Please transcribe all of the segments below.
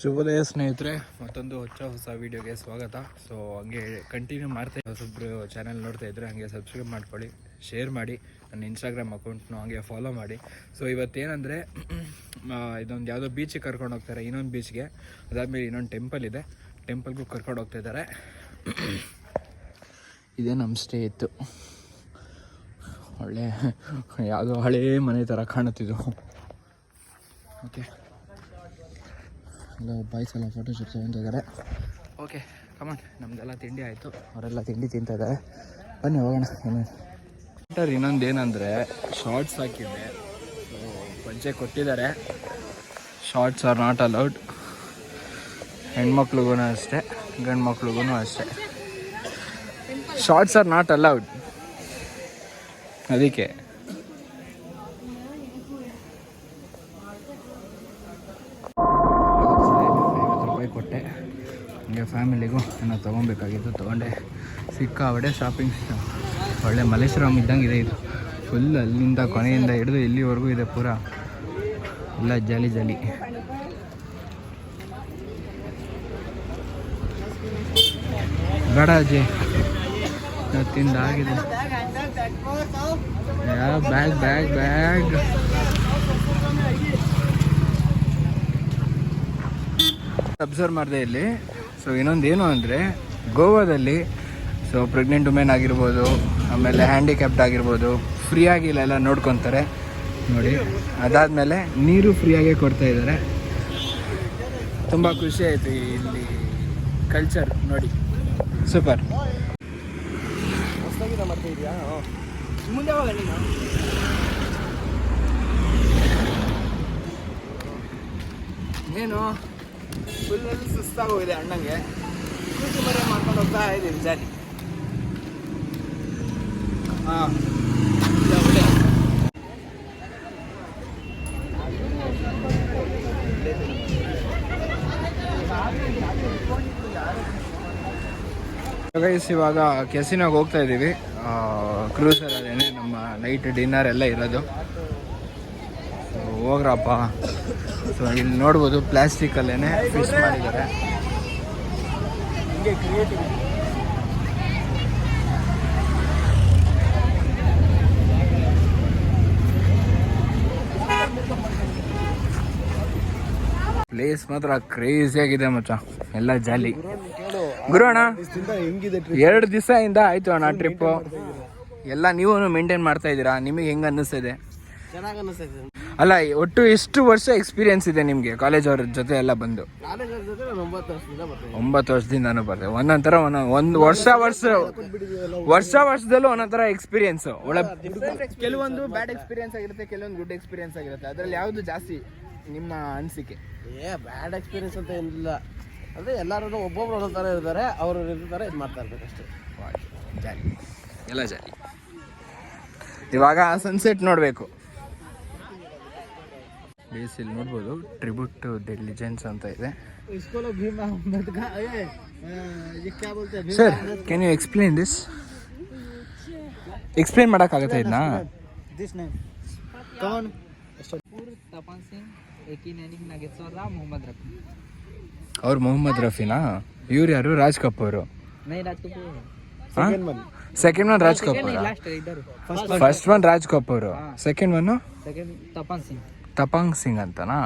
ಶುಭೋದಯ ಸ್ನೇಹಿತರೆ, ಮತ್ತೊಂದು ಹೊಸ ವೀಡಿಯೋಗೆ ಸ್ವಾಗತ. ಸೊ ಹಂಗೆ ಕಂಟಿನ್ಯೂ ಮಾಡ್ತಾ ಹೊಸೊಬ್ಬರು ಚಾನಲ್ ನೋಡ್ತಾ ಇದ್ದರೆ ಹಂಗೆ ಸಬ್ಸ್ಕ್ರೈಬ್ ಮಾಡ್ಕೊಳ್ಳಿ, ಶೇರ್ ಮಾಡಿ, ನನ್ನ ಇನ್ಸ್ಟಾಗ್ರಾಮ್ ಅಕೌಂಟ್ನು ಹಂಗೆ ಫಾಲೋ ಮಾಡಿ. ಸೊ ಇವತ್ತೇನೆಂದರೆ ಇದೊಂದು ಯಾವುದೋ ಬೀಚಿಗೆ ಕರ್ಕೊಂಡು ಹೋಗ್ತಾರೆ, ಇನ್ನೊಂದು ಬೀಚ್ಗೆ. ಅದಾದಮೇಲೆ ಇನ್ನೊಂದು ಟೆಂಪಲ್ ಇದೆ, ಟೆಂಪಲ್ಗೂ ಕರ್ಕೊಂಡು ಹೋಗ್ತಾ ಇದ್ದಾರೆ. ಇದೇ ನಮ್ಮ ಸ್ಟೇ ಇತ್ತು. ಒಳ್ಳೆ ಯಾವುದೋ ಹಳೇ ಮನೆ ಥರ ಕಾಣುತ್ತಿದ್ದು. ಓಕೆ, ಎಲ್ಲ ಬಾಯ್ಸ್ ಎಲ್ಲ ಫೋಟೋಶೂಟ್ ತೊಗೊತಿದ್ದಾರೆ. ಓಕೆ ಕಮಾನ್, ನಮ್ಮದೆಲ್ಲ ತಿಂಡಿ ಆಯಿತು, ಅವರೆಲ್ಲ ತಿಂಡಿ ತಿಂತಿದ್ದಾರೆ. ಬನ್ನಿ ಹೋಗೋಣ. ಇನ್ನೊಂದು ಏನಂದರೆ ಶಾರ್ಟ್ಸ್ ಹಾಕಿದ್ದೆ, ಸೊ ಪಂಚೆ ಕೊಟ್ಟಿದ್ದಾರೆ. ಶಾರ್ಟ್ಸ್ ಆರ್ ನಾಟ್ ಅಲೌಡ್, ಹೆಣ್ಮಕ್ಳಿಗೂ ಅಷ್ಟೇ ಗಂಡು ಮಕ್ಳಿಗೂ ಅಷ್ಟೇ. ಶಾರ್ಟ್ಸ್ ಆರ್ ನಾಟ್ ಅಲೌಡ್, ಅದಕ್ಕೆ ಕೊಟ್ಟೆ. ಹಂಗೆ ಫ್ಯಾಮಿಲಿಗೂ ಏನೋ ತೊಗೊಬೇಕಾಗಿತ್ತು, ತೊಗೊಂಡೆ. ಸಿಕ್ಕಾಬಡೆ ಶಾಪಿಂಗ್. ಒಳ್ಳೆ ಮಲ್ಲೇಶ್ವರಂ ಇದ್ದಂಗೆ ಇದೆ ಇದು. ಫುಲ್ ಅಲ್ಲಿಂದ ಕೊನೆಯಿಂದ ಹಿಡಿದು ಇಲ್ಲಿವರೆಗೂ ಇದೆ, ಪೂರ ಎಲ್ಲ ಜಾಲಿ ಜಾಲಿ. ಬೇಡ ಅಜ್ಜಿ, ತಿಂದಾಗಿದೆ. ಬ್ಯಾಗ್ ಬ್ಯಾಗ್ ಬ್ಯಾಗ್ ಅಬ್ಸರ್ವ್ ಮಾಡಿದೆ ಇಲ್ಲಿ. ಸೊ ಇನ್ನೊಂದು ಏನು ಅಂದರೆ, ಗೋವಾದಲ್ಲಿ ಸೊ ಪ್ರೆಗ್ನೆಂಟ್ ವುಮೆನ್ ಆಗಿರ್ಬೋದು, ಆಮೇಲೆ ಹ್ಯಾಂಡಿಕ್ಯಾಪ್ಟ್ ಆಗಿರ್ಬೋದು, ಫ್ರೀಯಾಗಿ ಇಲ್ಲೆಲ್ಲ ನೋಡ್ಕೊತಾರೆ ನೋಡಿ. ಅದಾದಮೇಲೆ ನೀರು ಫ್ರೀಯಾಗೇ ಕೊಡ್ತಾಯಿದ್ದಾರೆ. ತುಂಬ ಖುಷಿ ಆಯಿತು ಇಲ್ಲಿ ಕಲ್ಚರ್ ನೋಡಿ, ಸೂಪರ್. ಏನು ಫುಲ್ ಸುಸ್ತಾಗೋಗಿದೆ ಅಣ್ಣಂಗೆ. ಕೂತು ಮರೆ ಮಾಡ್ಕೊಂಡು ಹೋಗ್ತಾ ಇದ್ದೀವಿ ಜಾಲಿ. ಹಾಂ, ಗೈಸ್ ಇವಾಗ ಕೆಸಿನಾಗ ಹೋಗ್ತಾ ಇದ್ದೀವಿ. ಕ್ರೂಸರ್ ಅದೇನೆ ನಮ್ಮ ನೈಟ್ ಡಿನ್ನರ್ ಎಲ್ಲ ಇರೋದು. ಸೊ ಹೋಗ್ರಪ್ಪ. ಸೊ ಇಲ್ಲಿ ನೋಡ್ಬೋದು, ಪ್ಲಾಸ್ಟಿಕಲ್ಲೇ ಫಿಶ್ ಮಾಡಿದ್ದಾರೆ. ಹಿಂಗೆ ಕ್ರಿಯೇಟಿವ್. ಪ್ಲೇಸ್ ಮಾತ್ರ ಕ್ರೇಜಿ ಆಗಿದೆ ಮಚ್ಚ, ಎಲ್ಲ ಜಾಲಿ. ಗುರು ಅಣ್ಣ, 2 ದಿವಸದಿಂದ ಆಯ್ತು ಅಣ್ಣ ಟ್ರಿಪ್ಪು. ಎಲ್ಲ ನೀವು ಮೇಂಟೈನ್ ಮಾಡ್ತಾ ಇದ್ದೀರಾ, ನಿಮಗೆ ಹೆಂಗೆ ಅನ್ನಿಸ್ತಿದೆ? ಚೆನ್ನಾಗಿ ಅನ್ನಿಸ್ತಿದೆ. ಅಲ್ಲ, ಒಟ್ಟು ಎಷ್ಟು ವರ್ಷ ಎಕ್ಸ್ಪೀರಿಯನ್ಸ್ ಇದೆ ನಿಮಗೆ ಕಾಲೇಜ್ ಅವ್ರ ಜೊತೆ ಎಲ್ಲ ಬಂದು? 9 ವರ್ಷದಿಂದಾನು ಬರ್ತದೆ. ಒಂದೊಂಥರ ಒಂದು ವರ್ಷದಲ್ಲೂ ಒಂದೊಂಥರ ಎಕ್ಸ್ಪೀರಿಯನ್ಸ್. ಕೆಲವೊಂದು ಬ್ಯಾಡ್ ಎಕ್ಸ್ಪೀರಿಯನ್ಸ್ ಆಗಿರುತ್ತೆ, ಕೆಲವೊಂದು ಗುಡ್ ಎಕ್ಸ್ಪೀರಿಯನ್ಸ್ ಆಗಿರುತ್ತೆ. ಅದ್ರಲ್ಲಿ ಯಾವುದು ಜಾಸ್ತಿ ನಿಮ್ಮ ಅನಿಸಿಕೆ? ಬ್ಯಾಡ್ ಎಕ್ಸ್ಪೀರಿಯನ್ಸ್ ಅಂತ ಏನಿಲ್ಲ, ಅಂದರೆ ಎಲ್ಲರೂ ಒಬ್ಬೊಬ್ರು ಒಂದೊಂದು ಥರ ಇರ್ತಾರೆ, ಅವರು ಇರ್ತಾರೆ, ಇದು ಮಾಡ್ತಾ ಇರ್ಬೇಕು ಅಷ್ಟೇ. ಜಾಲಿ, ಎಲ್ಲ ಜಾಲಿ. ಇವಾಗ ಸನ್ಸೆಟ್ ನೋಡಬೇಕು. ಬೇಸಿಲ್ ನೋಡ್ಬೋದು, ಟ್ರಿಬ್ಯೂಟ್ ಟು ದಿ ಲೆಜೆಂಡ್ಸ್ ಅಂತ ಇದೆ. Sir, can you explain this? Explain ಮಾಡೋಕ್ಕಾಗತ್ತಾ ಇದನ್ನ? ಅವ್ರು ಮೊಹಮ್ಮದ್ ರಫಿನಾ? ಇವ್ರು ಯಾರು? Raj Kapoor. Second one Raj Kapoor. First one Raj Kapoor, second one ತಪಾಂಗ್ ಸಿಂಗ್ ಅಂತನಾ?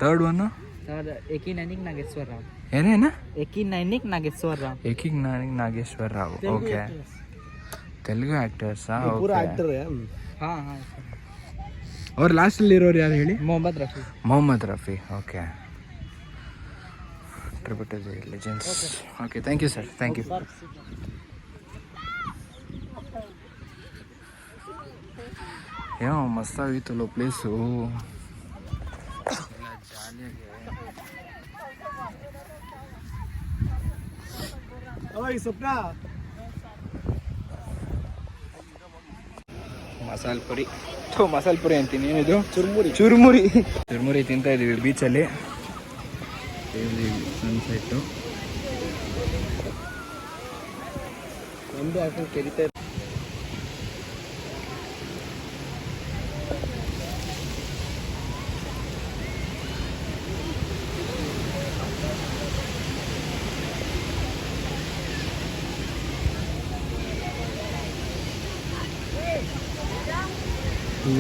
ಥರ್ಡ್ ಒನ್ ಏನೇನ? ಏಕಿನ್ ನಾಗೇಶ್ವರ ರಾವ್. ಓಕೆ, ತೆಲುಗು ಆಕ್ಟರ್ಸಾ? ಅವ್ರು ಲಾಸ್ಟಲ್ಲಿ ಇರೋರು ಯಾರು ಹೇಳಿ? Mohammed Rafi. Okay, tribute to the legends. Okay, thank you sir, thank you. ಏನೋ ಮಸ್ತಾಗಿತ್ತಲ್ಲ ಪ್ಲೇಸು, ಮಸಾಲೆ ಪುರಿ ಅಂತೀನಿ. ಏನಿದು? ಚುರುಮುರಿ ತಿಂತಾ ಇದೀವಿ ಬೀಚಲ್ಲಿ. ಸನ್ಸೆಟ್ಟು ಒಂದು ಹಾಕೊಂಡು ಕೆರಿತಾ.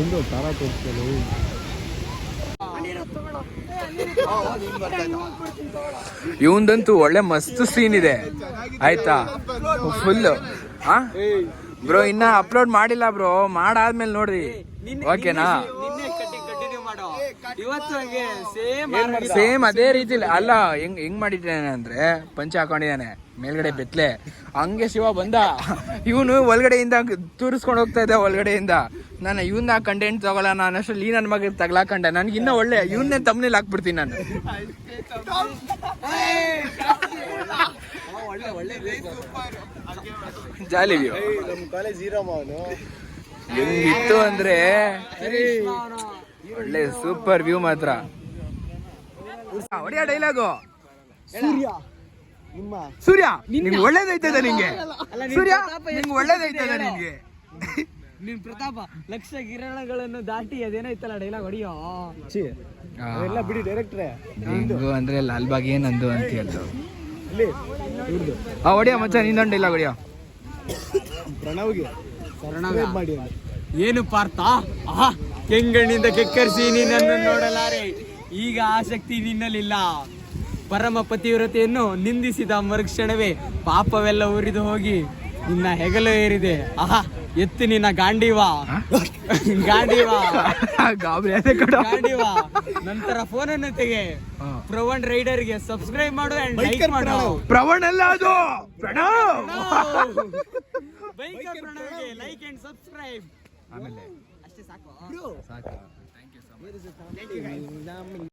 ಎಂದು ತರ ತೋರಿಸ್ತಾರೆ. ಇವಂದಂತೂ ಒಳ್ಳೆ ಮಸ್ತ್ ಸೀನ್ ಇದೆ ಆಯ್ತಾ, ಫುಲ್. ಬ್ರೋ ಇನ್ನ ಅಪ್ಲೋಡ್ ಮಾಡಿಲ್ಲ ಬ್ರೋ, ಮಾಡಾದ್ಮೇಲೆ ನೋಡ್ರಿ ಓಕೆನಾ. ಸೇಮ್ ಅದೇ ರೀತಿ ಅಲ್ಲ, ಹೆಂಗ್ ಮಾಡಿದ್ದಾನೆ ಅಂದ್ರೆ ಪಂಚ ಹಾಕೊಂಡಿದ್ದಾನೆ ಮೇಲ್ಗಡೆ ಬೆತ್ಲೆ, ಹಂಗೆ ಶಿವ ಬಂದ, ಇವನು ಒಳಗಡೆಯಿಂದ ತೂರಿಸ್ಕೊಂಡು ಹೋಗ್ತಾ ಇದ್ದ ಒಳಗಡೆಯಿಂದ. ನಾನು ಇವನ್ನ ಕಂಟೆಂಟ್ ತಗೊಲ್ಲ, ನಾನು ಅಷ್ಟರಲ್ಲಿ ನನ್ನ ಮಗ ತಗ್ಲಾಕೊಂಡೆ, ನನ್ಗೆ ಇನ್ನೂ ಒಳ್ಳೆ ಇವನ್ನೇ ತಮ್ಮನೇಲಿ ಹಾಕ್ಬಿಡ್ತೀನಿ ನಾನು. ಜಾಲಿ ವ್ಯೂ ಹೆಂಗಿತ್ತು ಅಂದ್ರೆ ಒಳ್ಳೆ ಸೂಪರ್ ವ್ಯೂ ಮಾತ್ರ. ಹೊಡಿಯ ಡೈಲಾಗು ಸೂರ್ಯ ನಿಂಗೆ ಒಳ್ಳೇದೈತದ, ನಿಂಗೆ ಸೂರ್ಯ ನಿಂಗೆ ಒಳ್ಳೇದೈತದ, ನಿಂಗೆ ನಿನ್ ಪ್ರತಾಪ ಲಕ್ಷ ಕಿರಣಗಳನ್ನು ದಾಟಿ ಅದೇನೈತಲ್ಲ ಡೈಲಾಗ್ ಹೊಡಿಯೋ ಎಲ್ಲ ಬಿಡಿ ಡೈರೆಕ್ಟ್ರೆ. ನಿಂಗು ಅಂದ್ರೆ ಲಾಲ್ಬಾಗ್ ಏನಂದು ಅಂತೀಯದ್ದು. ಹೊಡಿಯ ಮಚ್ಚ ನಿಂದೊಂದು ಡೈಲಾಗ್ ಹೊಡಿಯ. ಪ್ರಣವ್ಗೆ ಮಾಡಿ ಏನು ಪಾರ್ಥ, ಕೆಂಗಣ್ಣಿಂದ ಕೆಕ್ಕರಿಸಿ ನಿನ್ನನ್ನು ನೋಡಲಾರೆ, ಈಗ ಆಸಕ್ತಿ ನಿನ್ನಲ್ಲಿಲ್ಲ. ಪರಮ ಪತಿವ್ರತೆಯನ್ನು ನಿಂದಿಸಿದ ಮರುಕ್ಷಣವೇ ಪಾಪವೆಲ್ಲ ಉರಿದು ಹೋಗಿ ನಿನ್ನ ಹೆಗಲು ಏರಿದೆ. ಎತ್ತು ನಿನ್ನ ಗಾಂಡಿವಾ ನಂತರ ಫೋನನ್ನು ತೆಗೆ. ಪ್ರವಣ್ ರೈಡರ್ಗೆ ಸಬ್ಸ್ಕ್ರೈಬ್ ಮಾಡು ಅಂಡ್ ಲೈಕ್ ಮಾಡು. ಪ್ರವಣ್ ಅಲ್ಲ ಅದು ಪ್ರಣವ್. ಬೈಕರ್ ಪ್ರಣವ್ಗೆ ಲೈಕ್ ಅಂಡ್ ಸಬ್ಸ್ಕ್ರೈಬ್. ಆಮೇಲೆ ಅಷ್ಟೇ ಸಾಕು. ಸಾಕು. Thank you so much.